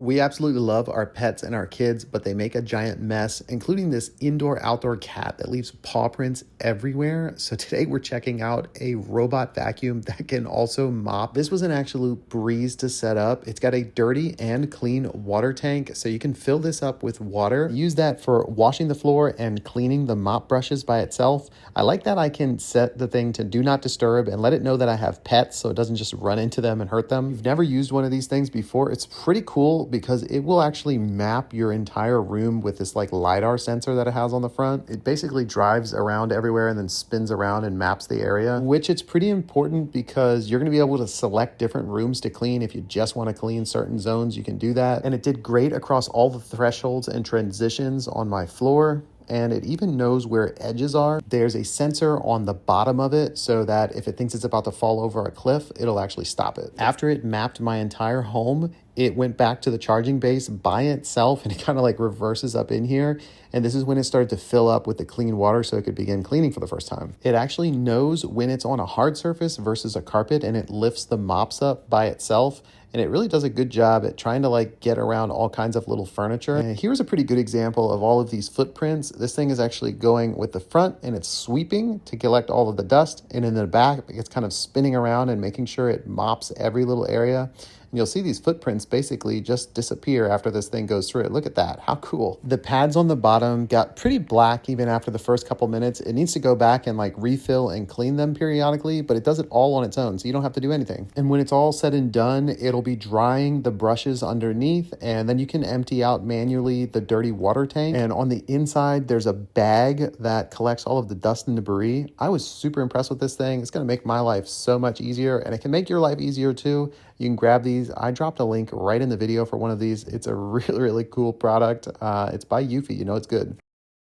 We absolutely love our pets and our kids, but they make a giant mess, including this indoor-outdoor cat that leaves paw prints everywhere. So today we're checking out a robot vacuum that can also mop. This was an absolute breeze to set up. It's got a dirty and clean water tank, so you can fill this up with water. Use that for washing the floor and cleaning the mop brushes by itself. I like that I can set the thing to do not disturb and let it know that I have pets so it doesn't just run into them and hurt them. If you've never used one of these things before, it's pretty cool because it will actually map your entire room with this like LiDAR sensor that it has on the front. It basically drives around everywhere and then spins around and maps the area, which it's pretty important because you're going to be able to select different rooms to clean. If you just want to clean certain zones, you can do that. And it did great across all the thresholds and transitions on my floor. And it even knows where edges are. There's a sensor on the bottom of it so that if it thinks it's about to fall over a cliff, it'll actually stop it. After it mapped my entire home, it went back to the charging base by itself and it kind of like reverses up in here. And this is when it started to fill up with the clean water so it could begin cleaning for the first time. It actually knows when it's on a hard surface versus a carpet and it lifts the mops up by itself. And it really does a good job at trying to like get around all kinds of little furniture. And here's a pretty good example of all of these footprints. This thing is actually going with the front and it's sweeping to collect all of the dust. And in the back, it's kind of spinning around and making sure it mops every little area. And you'll see these footprints basically just disappear after this thing goes through it. Look at that. How cool. The pads on the bottom got pretty black even after the first couple minutes. It needs to go back and like refill and clean them periodically, but it does it all on its own, so you don't have to do anything. And when it's all said and done, it'll be drying the brushes underneath, and then you can empty out manually the dirty water tank. And on the inside, there's a bag that collects all of the dust and debris. I was super impressed with this thing. It's going to make my life so much easier, and it can make your life easier too. You can grab these. I dropped a link right in the video for one of these. It's a really, really cool product. It's by Eufy. You know it's good.